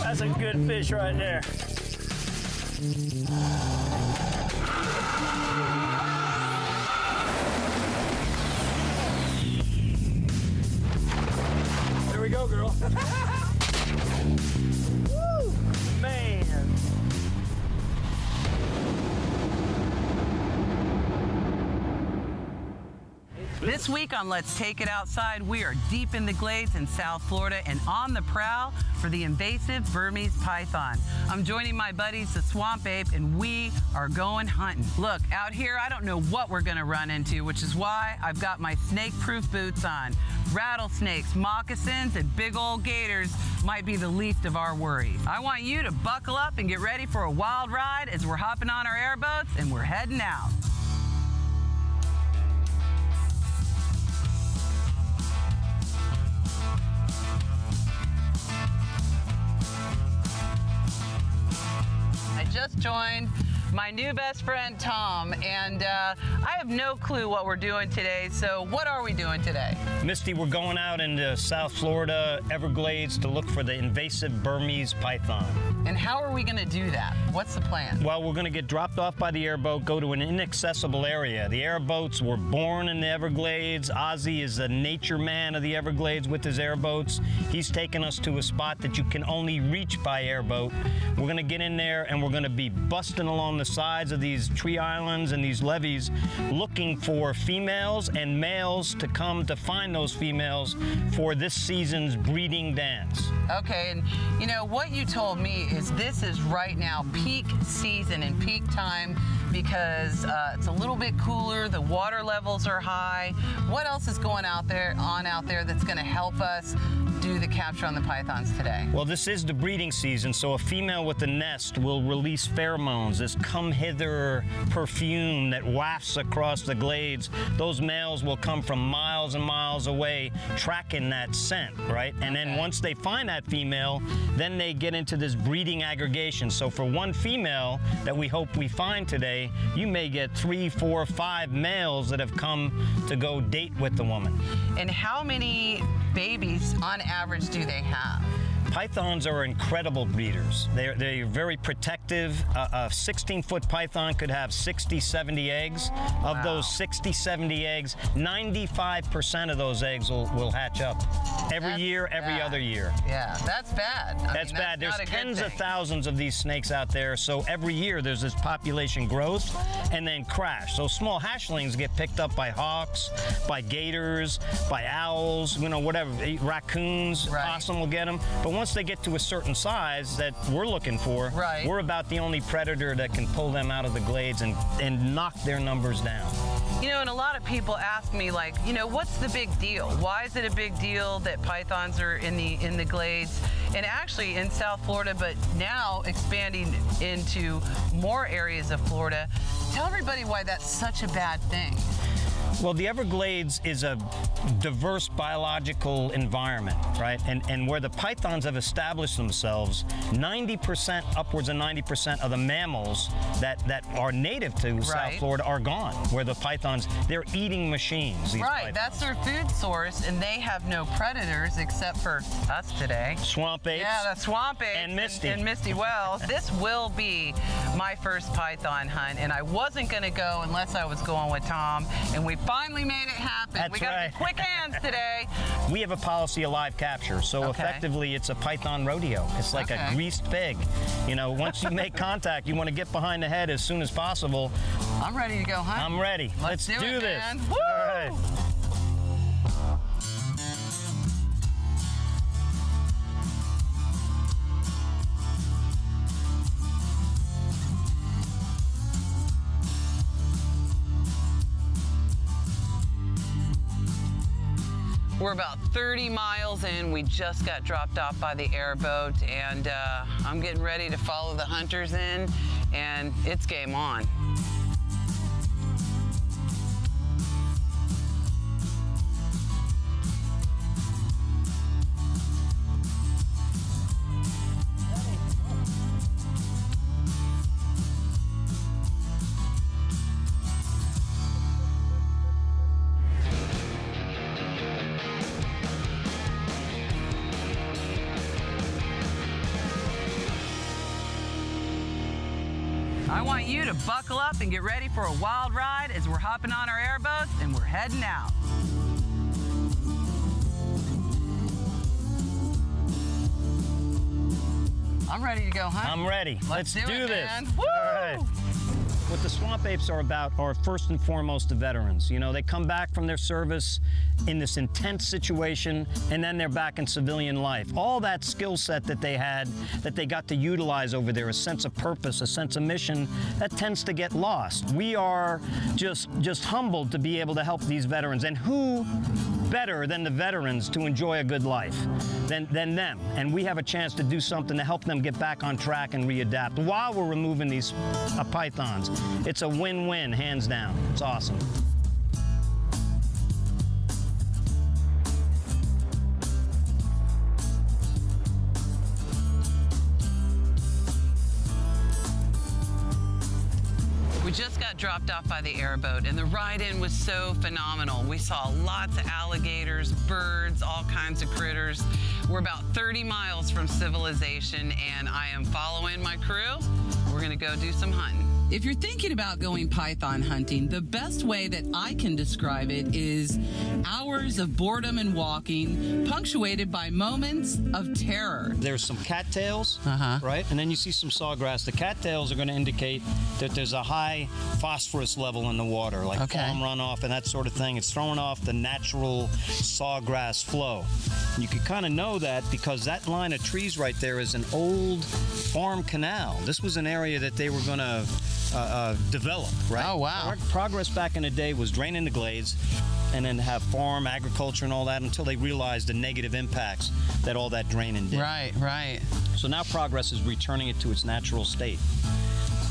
That's a good fish right there. There we go, girl. Woo, man. This week on Let's Take It Outside, we are deep in the glades in South Florida and on the prowl for the invasive Burmese python. I'm joining my buddies, the Swamp Ape, and we are going hunting. Look, out here, I don't know what we're gonna run into, which is why I've got my snake-proof boots on. Rattlesnakes, moccasins, and big old gators might be the least of our worries. I want you to buckle up and get ready for a wild ride as we're hopping on our airboats and we're heading out. I just joined my new best friend Tom, and I have no clue what we're doing today. So what are we doing today? Misty, we're going out into South Florida Everglades to look for the invasive Burmese python. And how are we going to do that? What's the plan? Well, we're going to get dropped off by the airboat, go to an inaccessible area. The airboats were born in the Everglades. Ozzy is the nature man of the Everglades with his airboats. He's taken us to a spot that you can only reach by airboat. We're going to get in there and we're going to be busting along the sides of these tree islands and these levees looking for females and males to come to find those females for this season's breeding dance. Okay, and you know, what you told me is this is right now peak season and peak time because it's a little bit cooler, the water levels are high. What else is going on out there that's going to help us do the capture on the pythons today? Well, this is the breeding season, so a female with a nest will release pheromones, this come hither perfume that wafts across the glades. Those males will come from miles and miles away tracking that scent, right? And then once they find that female, then they get into this breeding aggregation. So for one female that we hope we find today, you may get 3, 4, 5 males that have come to go date with the woman. And how many babies on average do they have? Pythons are incredible breeders. They're very protective. A 16-foot python could have 60, 70 eggs. Of those 60, 70 eggs, 95% of those eggs will hatch up. Every year, every other year. Yeah, that's bad. That's bad. There's tens of thousands of these snakes out there, so every year there's this population growth and then crash. So small hatchlings get picked up by hawks, by gators, by owls, you know, whatever, raccoons, possum will get them. But once they get to a certain size that we're looking for, we're about the only predator that can pull them out of the glades and knock their numbers down. You know, and a lot of people ask me, like, you know, what's the big deal? Why is it a big deal that pythons are in the glades? And actually in South Florida, but now expanding into more areas of Florida. Tell everybody why that's such a bad thing. Well, the Everglades is a diverse biological environment, right? And where the pythons have established themselves, 90%, upwards of 90% of the mammals that are native to South Florida are gone. Where the pythons, they're eating machines. These pythons. That's their food source, and they have no predators except for us today. Swamp apes. Yeah, the swamp apes. And Misty. And Misty Wells. This will be my first python hunt, and I wasn't going to go unless I was going with Tom, and we finally made it happen. That's we got quick hands today. We have a policy of live capture, so effectively it's a python rodeo. It's like a greased pig. You know, once you make contact, you want to get behind the head as soon as possible. I'm ready to go hunt. I'm ready. Let's do this. Man. Woo! All right. We're about 30 miles in. We just got dropped off by the airboat, and I'm getting ready to follow the hunters in, and it's game on. I want you to buckle up and get ready for a wild ride as we're hopping on our airboats and we're heading out. I'm ready to go hunting. I'm ready. Let's do this. Man. All right. What the swamp apes are about are first and foremost the veterans. You know, they come back from their service in this intense situation, and then they're back in civilian life. All that skill set that they had, that they got to utilize over there, a sense of purpose, a sense of mission, that tends to get lost. We are just humbled to be able to help these veterans, and who better than the veterans to enjoy a good life than them? And we have a chance to do something to help them get back on track and readapt while we're removing these pythons. It's a win-win, hands down. It's awesome. We just got dropped off by the airboat, and the ride-in was so phenomenal. We saw lots of alligators, birds, all kinds of critters. We're about 30 miles from civilization, and I am following my crew. We're gonna go do some hunting. If you're thinking about going python hunting, the best way that I can describe it is hours of boredom and walking, punctuated by moments of terror. There's some cattails, right? And then you see some sawgrass. The cattails are going to indicate that there's a high phosphorus level in the water, like farm runoff and that sort of thing. It's throwing off the natural sawgrass flow. And you can kind of know that because that line of trees right there is an old farm canal. This was an area that they were going to develop, right? Oh, wow. Progress back in the day was draining the glades and then have farm, agriculture, and all that until they realized the negative impacts that all that draining did. Right, right. So now progress is returning it to its natural state.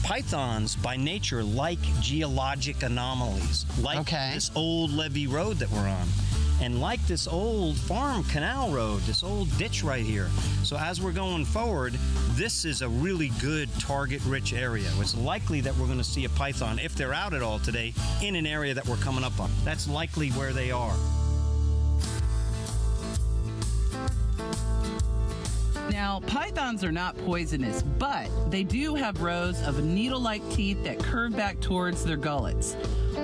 Pythons, by nature, like geologic anomalies, like this old levee road that we're on, and like this old farm canal road, this old ditch right here. So as we're going forward, this is a really good target-rich area. It's likely that we're going to see a python, if they're out at all today, in an area that we're coming up on. That's likely where they are. Now, pythons are not poisonous, but they do have rows of needle-like teeth that curve back towards their gullets.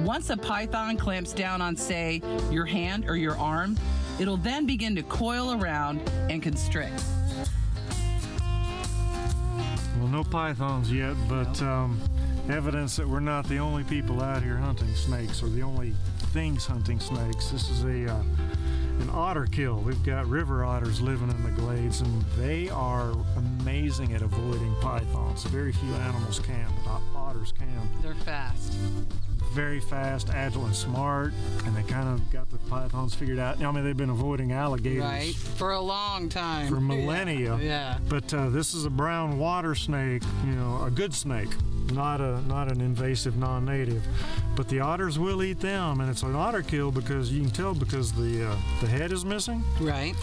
Once a python clamps down on, say, your hand or your arm, it'll then begin to coil around and constrict. Well, no pythons yet, but evidence that we're not the only people out here hunting snakes or the only things hunting snakes. This is an otter kill. We've got river otters living in the glades, and they are amazing at avoiding pythons. Very few animals can, but otters can. They're fast. Very fast, agile, and smart, and they kind of got the pythons figured out. I mean, they've been avoiding alligators for a long time, for millennia. Yeah. But this is a brown water snake, you know, a good snake, not an invasive non-native. But the otters will eat them, and it's an otter kill because you can tell because the head is missing. Right.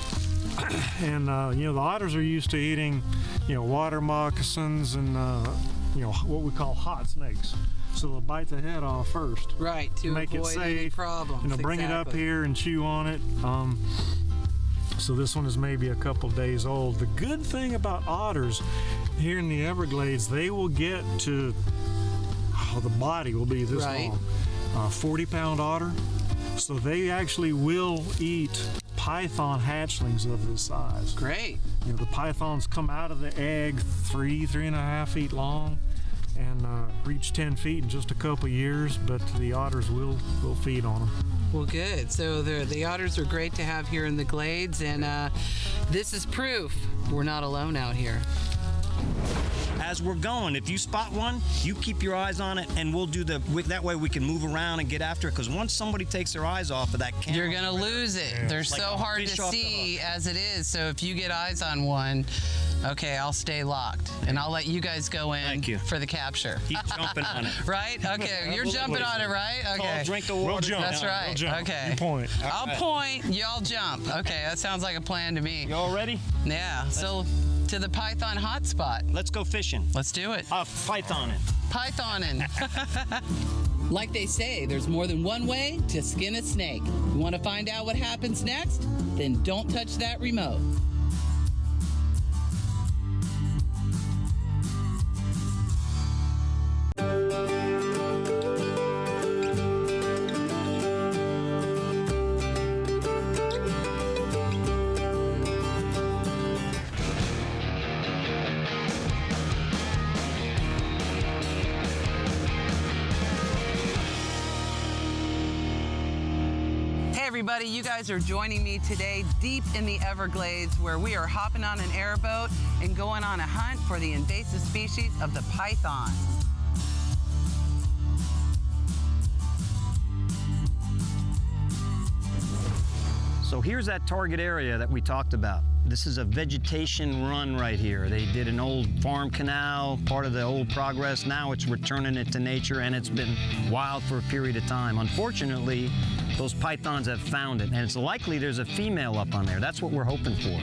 And you know, the otters are used to eating, you know, water moccasins and you know, what we call hot snakes. So they'll bite the head off first. Right, to make avoid it safe, any problems. You know, bring it up here and chew on it. So this one is maybe a couple days old. The good thing about otters here in the Everglades, they will get to, the body will be this long. 40-pound otter. So they actually will eat python hatchlings of this size. Great. You know, the pythons come out of the egg 3.5 feet long and reach 10 feet in just a couple years, but the otters will feed on them. Well, good. So the otters are great to have here in the Glades, and this is proof we're not alone out here. As we're going, if you spot one, you keep your eyes on it, and we'll do that way we can move around and get after it, because once somebody takes their eyes off of that camera, you're gonna lose it. They're so hard to see as it is, so if you get eyes on one, okay, I'll stay locked, and I'll let you guys go in for the capture. Keep jumping on it. Right? Okay, you're jumping on it, right? Okay. Drink of water. We'll jump. That's right. We'll jump. Okay. You point. I'll point, y'all jump. Okay, that sounds like a plan to me. You all ready? Yeah, so to the python hotspot. Let's go fishing. Let's do it. Pythoning. Pythoning. Like they say, there's more than one way to skin a snake. You want to find out what happens next? Then don't touch that remote. everybody, you guys are joining me today deep in the Everglades, where we are hopping on an airboat and going on a hunt for the invasive species of the python. So here's that target area that we talked about. This is a vegetation run right here. They did an old farm canal, part of the old progress. Now it's returning it to nature, and it's been wild for a period of time. Unfortunately, those pythons have found it, and it's likely there's a female up on there. That's what we're hoping for,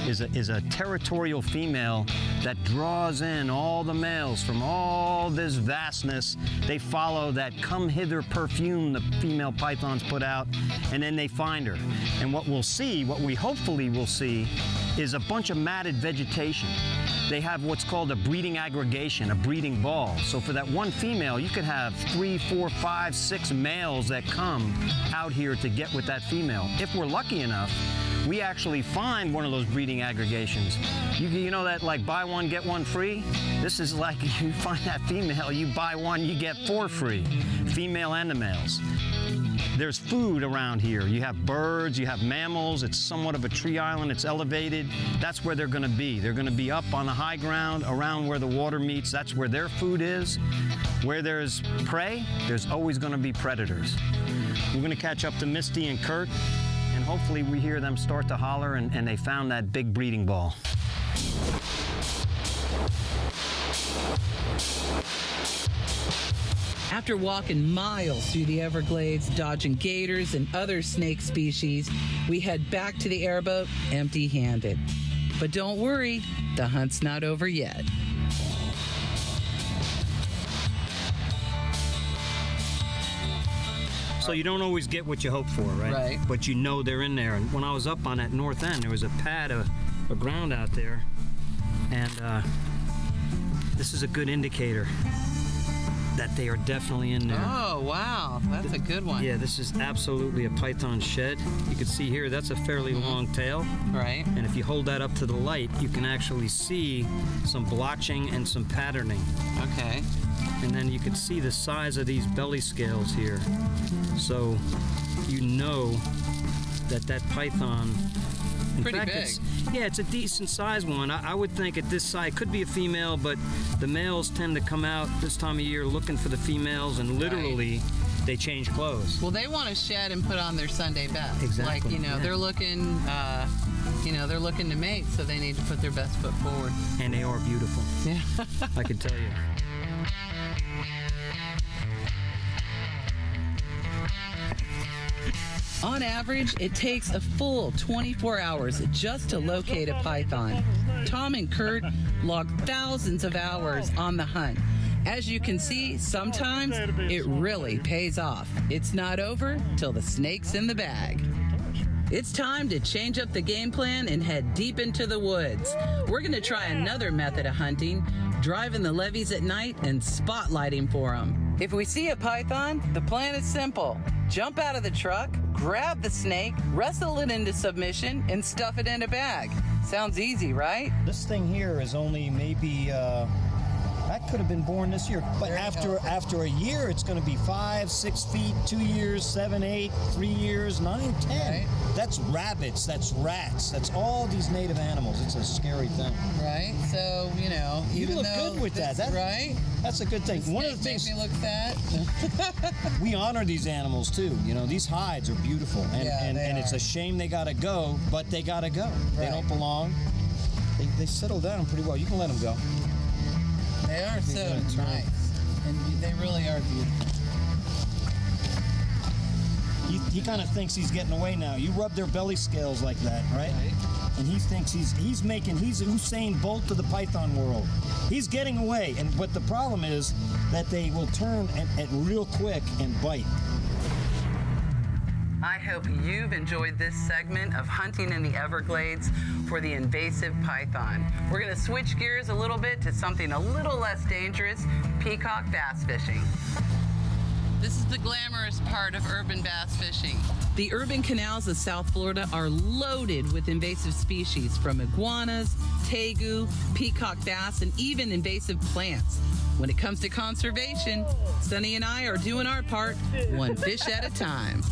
is a territorial female that draws in all the males from all this vastness. They follow that come hither perfume the female pythons put out, and then they find her. And what we'll see, what we hopefully will see, is a bunch of matted vegetation. They have what's called a breeding aggregation, a breeding ball. So for that one female, you could have 3, 4, 5, 6 males that come out here to get with that female. If we're lucky enough, we actually find one of those breeding aggregations. You know that, like, buy one, get one free? This is like, you find that female, you buy one, you get 4 free, female and the males. There's food around here. You have birds, you have mammals. It's somewhat of a tree island. It's elevated. That's where they're going to be. They're going to be up on the high ground around where the water meets. That's where their food is. Where there's prey, there's always going to be predators. We're going to catch up to Misty and Kurt, and hopefully we hear them start to holler and they found that big breeding ball. After walking miles through the Everglades, dodging gators and other snake species, we head back to the airboat empty-handed. But don't worry, the hunt's not over yet. So you don't always get what you hope for, right? Right. But you know they're in there. And when I was up on that north end, there was a pad of ground out there. And this is a good indicator that they are definitely in there. Oh, wow. That's a good one. Yeah, this is absolutely a python shed. You can see here, that's a fairly long tail. Right. And if you hold that up to the light, you can actually see some blotching and some patterning. Okay. And then you can see the size of these belly scales here. So you know that python, in Pretty fact, big. It's a decent sized one. I would think at this size, could be a female, but the males tend to come out this time of year looking for the females, and literally they change clothes. Well, they want to shed and put on their Sunday best. Exactly. Like, Yeah. they're looking, they're looking to mate, so they need to put their best foot forward. And they are beautiful. Yeah. I can tell you. On average, it takes a full 24 hours just to locate a python. Tom and Kurt log thousands of hours on the hunt. As you can see, sometimes it really pays off. It's not over till the snake's in the bag. It's time to change up the game plan and head deep into the woods. We're going to try another method of hunting, driving the levees at night and spotlighting for them. If we see a python, the plan is simple. Jump out of the truck, grab the snake, wrestle it into submission, and stuff it in a bag. Sounds easy, right? This thing here is only maybe, that could have been born this year. But after a year, it's going to be 5, 6 feet, 2 years, 7, 8, 3 years, 9, 10. Right. That's rabbits, that's rats, that's all these native animals. It's a scary thing. Right. So, You even look though good with that. right? That's a good thing. One of the things, Makes me look fat. we honor these animals too. These hides are beautiful, and it's a shame they gotta go, but they gotta go. They Right. don't belong. They settle down pretty well. You can let them go. They are so good. nice, and they really are beautiful. He kind of thinks he's getting away now. You rub their belly scales like that, right? And he thinks he's Usain Bolt to the python world. He's getting away, but the problem is that they will turn and real quick and bite. I hope you've enjoyed this segment of hunting in the Everglades for the invasive python. We're going to switch gears a little bit to something a little less dangerous, peacock bass fishing. This is the glamorous part of urban bass fishing. The urban canals of South Florida are loaded with invasive species, from iguanas, tegu, peacock bass, and even invasive plants. When it comes to conservation, Sonny and I are doing our part, one fish at a time.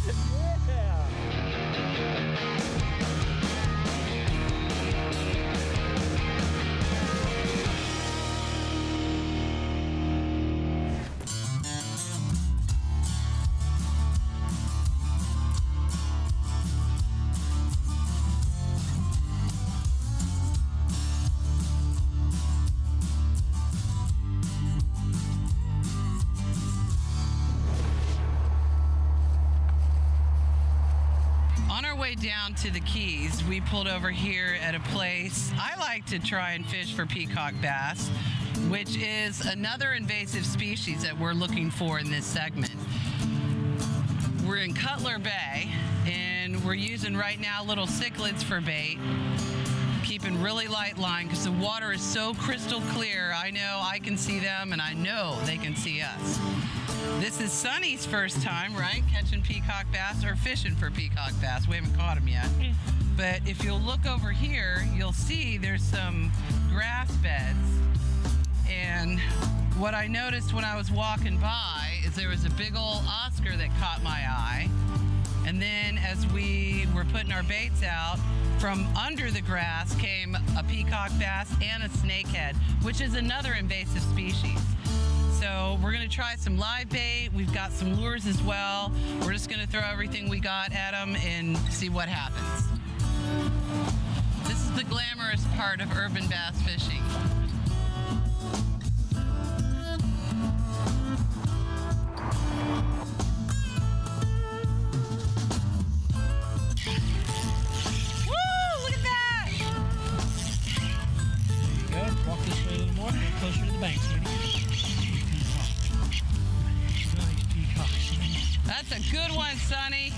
On our way down to the Keys, we pulled over here at a place I like to try and fish for peacock bass, which is another invasive species that we're looking for in this segment. We're in Cutler Bay, and we're using right now little cichlids for bait, keeping really light line because the water is so crystal clear. I know I can see them, and I know they can see us. This is Sonny's first time, right? Catching peacock bass or fishing for peacock bass. We haven't caught them yet. But if you'll look over here, you'll see there's some grass beds. And what I noticed when I was walking by is there was a big old Oscar that caught my eye. And then as we were putting our baits out, from under the grass came a peacock bass and a snakehead, which is another invasive species. So we're gonna try some live bait. We've got some lures as well. We're just gonna throw everything we got at them and see what happens. This is the glamorous part of urban bass fishing. Woo! Look at that! There you go. Walk this way a little more. Get closer to the bank, sweetie. That's a good one, Sonny.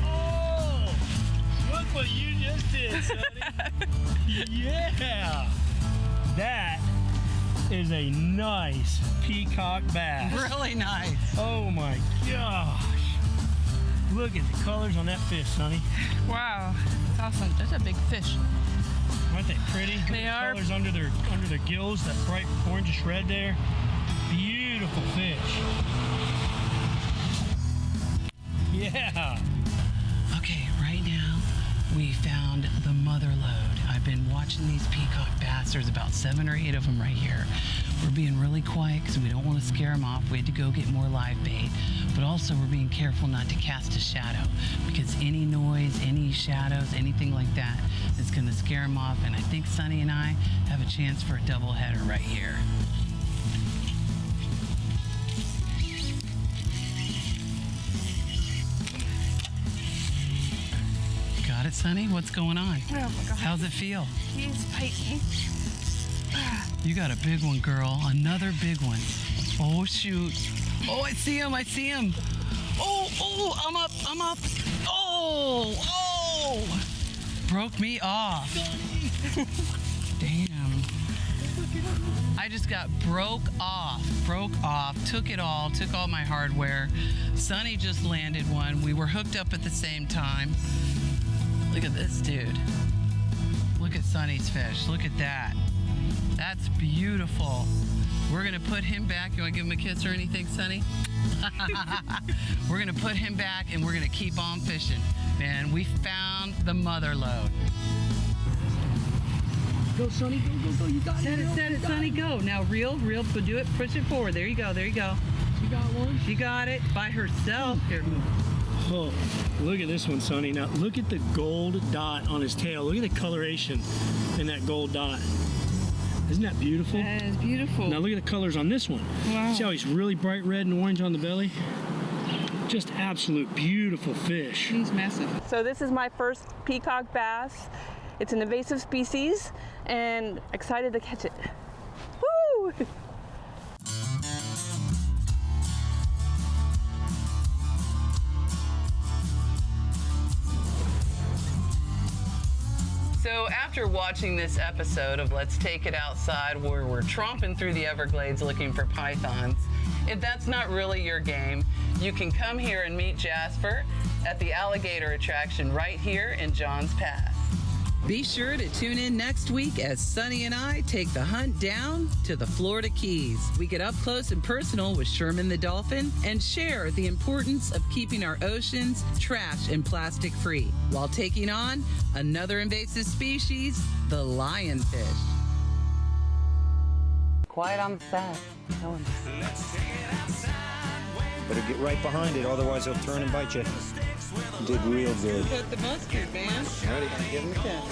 Oh, look what you just did, Sonny. Yeah. That is a nice peacock bass. Really nice. Oh my gosh. Look at the colors on that fish, Sonny. Wow, that's awesome. That's a big fish. Aren't they pretty? Look They at the are. colors under their gills, that bright orangish red there. Beautiful fish. Yeah. Okay, right now we found the mother lode. I've been watching these peacock bass. There's about 7 or 8 of them right here. We're being really quiet because we don't want to scare them off. We had to go get more live bait, but also we're being careful not to cast a shadow because any noise, any shadows, anything like that is going to scare them off. And I think Sonny and I have a chance for a double header right here. Got it, Sonny? What's going on? Oh my God. How's it feel? He's biting. You got a big one, girl. Another big one. Oh, shoot. Oh, I see him. I see him. Oh, I'm up. I'm up. Oh. Broke me off. Damn. I just got broke off. Took it all. Took all my hardware. Sonny just landed one. We were hooked up at the same time. Look at this dude. Look at Sonny's fish. Look at that. That's beautiful. We're gonna put him back. You wanna give him a kiss or anything, Sonny? We're gonna put him back and we're gonna keep on fishing. Man, we found the mother lode. Go, Sonny, go. You got Set it, Sonny, go. Now reel, do it, push it forward. There you go. You got one? She got it by herself. Here, move. Oh, look at this one, Sonny. Now look at the gold dot on his tail. Look at the coloration in that gold dot. Isn't that beautiful? That is beautiful. Now look at the colors on this one. Wow. See how he's really bright red and orange on the belly? Just absolute beautiful fish. He's massive. So this is my first peacock bass. It's an invasive species and excited to catch it. Woo! So after watching this episode of Let's Take It Outside, where we're tromping through the Everglades looking for pythons, if that's not really your game, you can come here and meet Jasper at the alligator attraction right here in Johns Pass. Be sure to tune in next week as Sunny and I take the hunt down to the Florida Keys. We get up close and personal with Sherman the dolphin and share the importance of keeping our oceans trash and plastic free while taking on another invasive species, the lionfish. Quiet on the side. Better get right behind it, otherwise he'll turn and bite you. Did real good. Put the mustard, man. Ready? Give him a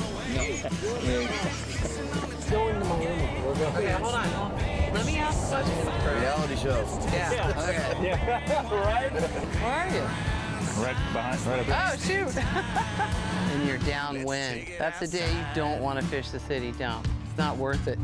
Okay, hold on. Let me ask a question. Reality show. Yeah. Okay. Right? Where are you? Right behind, right up Oh, shoot. And you're downwind. That's the day you don't want to fish the city. Don't. It's not worth it.